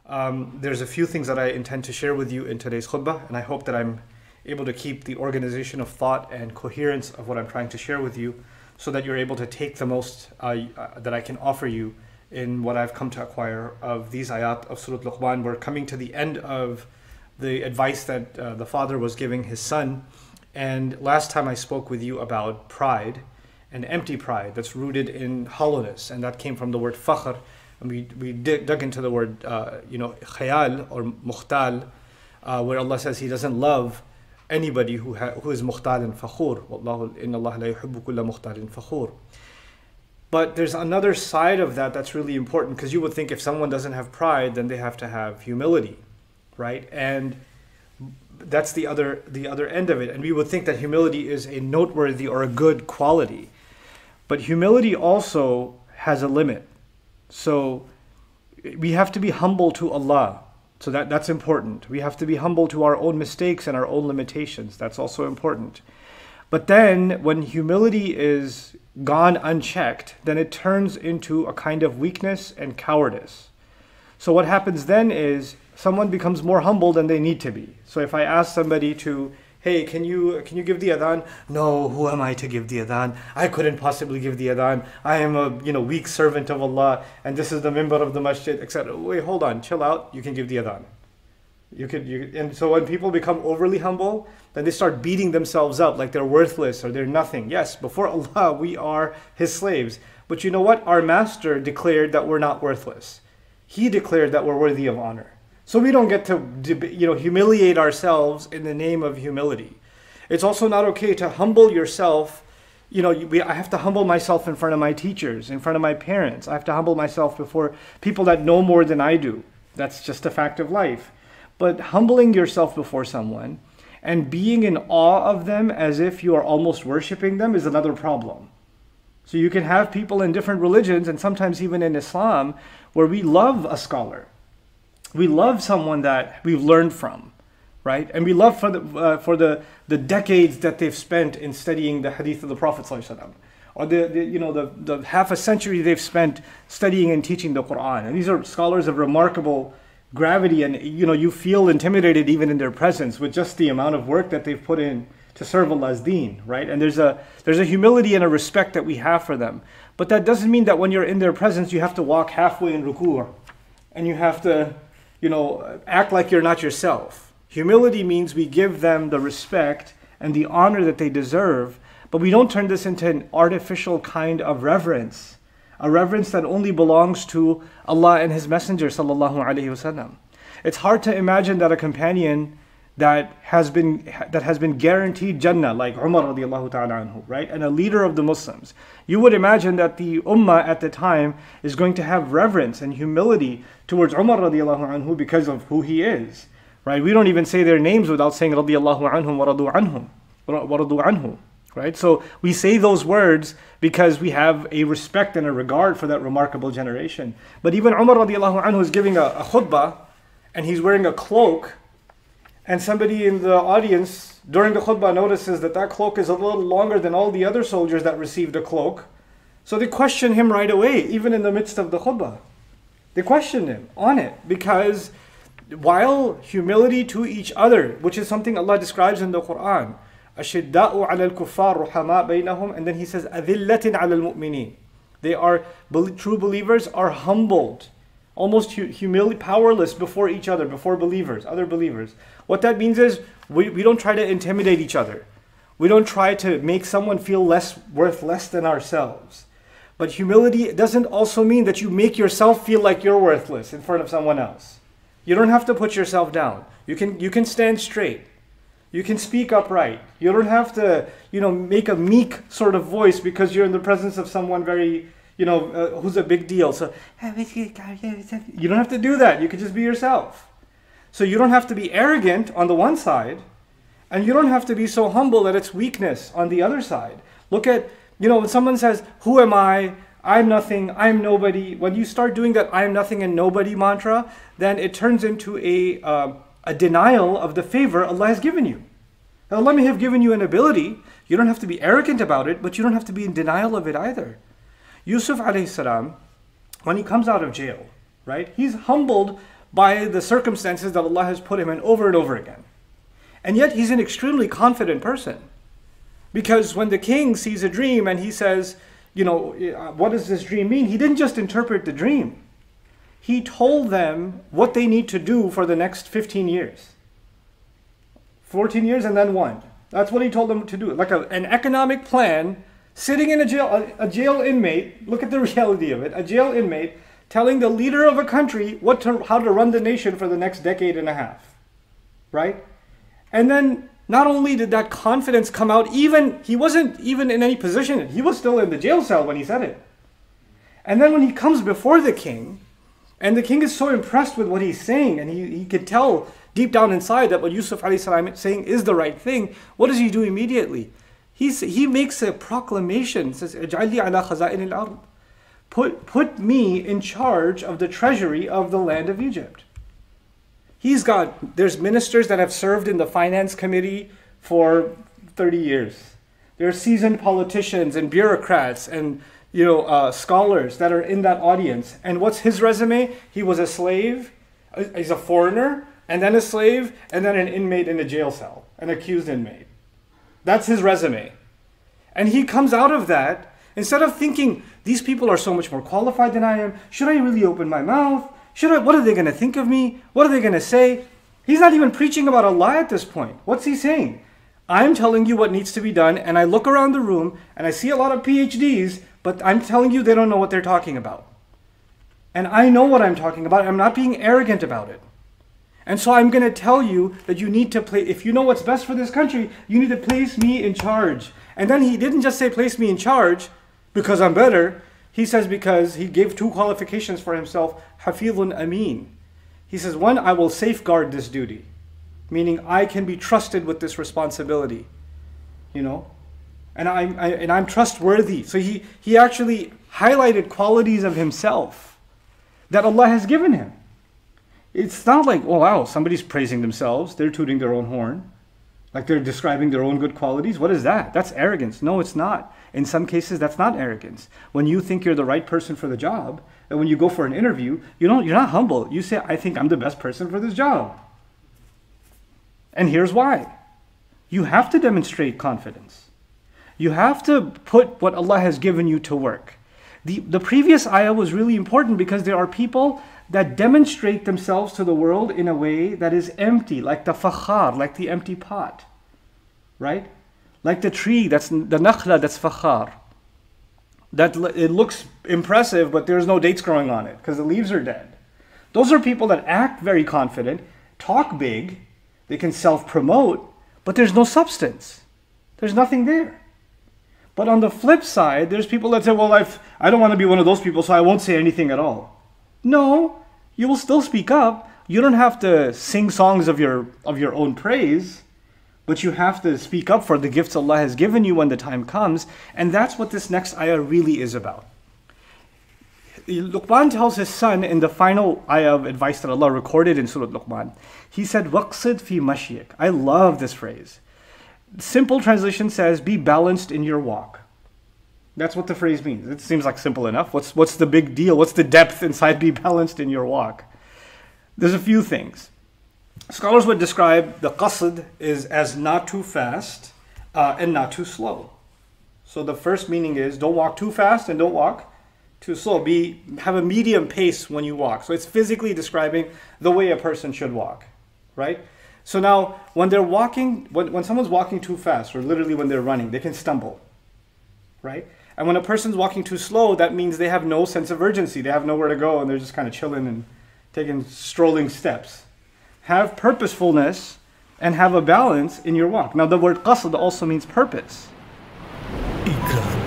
There's a few things that I intend to share with you in today's khutbah, and I hope that I'm able to keep the organization of thought and coherence of what I'm trying to share with you so that you're able to take the most that I can offer you in what I've come to acquire of these ayat of Surah Luqman. We're coming to the end of the advice that the father was giving his son. And last time I spoke with you about pride, and empty pride that's rooted in hollowness, and that came from the word fakhr. And we dug into the word, khayal or mukhtal, where Allah says He doesn't love anybody who is mukhtal and fakhur. Wallahu inna Allah la yuhibbu kulla mukhtalin fakhur. But there's another side of that that's really important, because you would think if someone doesn't have pride, then they have to have humility, right? And that's the other end of it. And we would think that humility is a noteworthy or a good quality. But humility also has a limit. So we have to be humble to Allah. So that's important. We have to be humble to our own mistakes and our own limitations. That's also important. But then when humility is gone unchecked, then it turns into a kind of weakness and cowardice. So what happens then is someone becomes more humble than they need to be. So if I ask somebody to, hey, can you give the adhan? No, who am I to give the adhan? I couldn't possibly give the adhan. I am a weak servant of Allah, and this is the member of the masjid, etc. Wait, hold on, chill out. You can give the adhan. And so when people become overly humble, then they start beating themselves up like they're worthless or they're nothing. Yes, before Allah, we are His slaves. But you know what? Our Master declared that we're not worthless. He declared that we're worthy of honor. So we don't get to humiliate ourselves in the name of humility. It's also not okay to humble yourself. I have to humble myself in front of my teachers, in front of my parents. I have to humble myself before people that know more than I do. That's just a fact of life. But humbling yourself before someone and being in awe of them as if you are almost worshiping them is another problem. So you can have people in different religions, and sometimes even in Islam, where we love a scholar. We love someone that we've learned from, right? And we love for the decades that they've spent in studying the hadith of the Prophet ﷺ, or the half a century they've spent studying and teaching the Quran. And these are scholars of remarkable gravity, and you feel intimidated even in their presence with just the amount of work that they've put in to serve Allah's deen, right? And there's a humility and a respect that we have for them. But that doesn't mean that when you're in their presence you have to walk halfway in ruku' and you have to act like you're not yourself. Humility means we give them the respect and the honor that they deserve, but we don't turn this into an artificial kind of reverence, a reverence that only belongs to Allah and His Messenger sallallahu alaihi wasallam. It's hard to imagine that a companion that has been guaranteed Jannah, like Umar radiallahu ta'ala anhu, right? And a leader of the Muslims. You would imagine that the ummah at the time is going to have reverence and humility towards Umar radiallahu anhu because of who he is, right? We don't even say their names without saying radiallahu anhum wa radu anhu, right? So we say those words because we have a respect and a regard for that remarkable generation. But even Umar radiallahu anhu is giving a khutbah, and he's wearing a cloak, and somebody in the audience during the khutbah notices that cloak is a little longer than all the other soldiers that received a cloak. So they question him right away, even in the midst of the khutbah. They question him on it, because while humility to each other, which is something Allah describes in the Quran, أَشِدَّاءُ عَلَى الْكُفَّارِ رُحَمَاء بَيْنَهُم, and then He says أَذِلَّةٍ عَلَى الْمُؤْمِنِينَ. They are, true believers are humbled, almost powerless before each other, before other believers. What that means is we don't try to intimidate each other. We don't try to make someone feel worth less than ourselves. But humility doesn't also mean that you make yourself feel like you're worthless in front of someone else. You don't have to put yourself down. You can stand straight. You can speak upright. You don't have to make a meek sort of voice because you're in the presence of someone very who's a big deal. So you don't have to do that. You can just be yourself. So you don't have to be arrogant on the one side, and you don't have to be so humble that it's weakness on the other side. Look at, when someone says, who am I? I'm nothing, I'm nobody. When you start doing that I'm nothing and nobody mantra, then it turns into a denial of the favor Allah has given you. Now, Allah may have given you an ability. You don't have to be arrogant about it, but you don't have to be in denial of it either. Yusuf alayhi salam, when he comes out of jail, right, he's humbled by the circumstances that Allah has put him in over and over again. And yet he's an extremely confident person. Because when the king sees a dream and he says, you know, what does this dream mean? He didn't just interpret the dream. He told them what they need to do for the next 15 years. 14 years and then one. That's what he told them to do. Like an economic plan, sitting in a jail inmate, look at the reality of it, a jail inmate telling the leader of a country how to run the nation for the next decade and a half. Right? And then not only did that confidence come out, he wasn't even in any position. He was still in the jail cell when he said it. And then when he comes before the king, and the king is so impressed with what he's saying, and he could tell deep down inside that what Yusuf alayhi salam is saying is the right thing, what does he do immediately? He makes a proclamation, says, "Ij'alni ala khaza'in al-ard." Put me in charge of the treasury of the land of Egypt. There's ministers that have served in the finance committee for 30 years. There are seasoned politicians and bureaucrats and scholars that are in that audience. And what's his resume? He was a slave, he's a foreigner, and then a slave, and then an inmate in a jail cell, an accused inmate. That's his resume. And he comes out of that, instead of thinking, these people are so much more qualified than I am, should I really open my mouth? What are they going to think of me? What are they going to say? He's not even preaching about Allah at this point. What's he saying? I'm telling you what needs to be done, and I look around the room, and I see a lot of PhDs, but I'm telling you they don't know what they're talking about. And I know what I'm talking about. I'm not being arrogant about it. And so I'm going to tell you that you need to if you know what's best for this country, you need to place me in charge. And then he didn't just say place me in charge because I'm better. He says because he gave two qualifications for himself, Hafidhun Amin. He says, one, I will safeguard this duty, meaning I can be trusted with this responsibility, and I'm trustworthy. So he actually highlighted qualities of himself that Allah has given him. It's not like, oh wow, somebody's praising themselves, they're tooting their own horn, like they're describing their own good qualities. What is that? That's arrogance. No, it's not. In some cases, that's not arrogance. When you think you're the right person for the job, and when you go for an interview, you're not humble. You say, I think I'm the best person for this job. And here's why. You have to demonstrate confidence. You have to put what Allah has given you to work. The previous ayah was really important because there are people that demonstrate themselves to the world in a way that is empty, like the fakhar, like the empty pot, right? Like the tree, that's the nakhla, that's fakhar. That it looks impressive, but there's no dates growing on it because the leaves are dead. Those are people that act very confident, talk big, they can self-promote, but there's no substance. There's nothing there. But on the flip side, there's people that say, well, I don't want to be one of those people, so I won't say anything at all. No, you will still speak up. You don't have to sing songs of your own praise, but you have to speak up for the gifts Allah has given you when the time comes. And that's what this next ayah really is about. Luqman tells his son in the final ayah of advice that Allah recorded in Surah Luqman. He said, "Waqsid fi mashyik." I love this phrase. Simple translation says, be balanced in your walk. That's what the phrase means. It seems like simple enough. What's the big deal? What's the depth inside be balanced in your walk? There's a few things. Scholars would describe the qasd as not too fast and not too slow. So the first meaning is don't walk too fast and don't walk too slow. Have a medium pace when you walk. So it's physically describing the way a person should walk, right? So now when they're walking, when someone's walking too fast, or literally when they're running, they can stumble, right? And when a person's walking too slow, that means they have no sense of urgency. They have nowhere to go and they're just kind of chilling and taking strolling steps. Have purposefulness and have a balance in your walk. Now the word qasd also means purpose. İKRA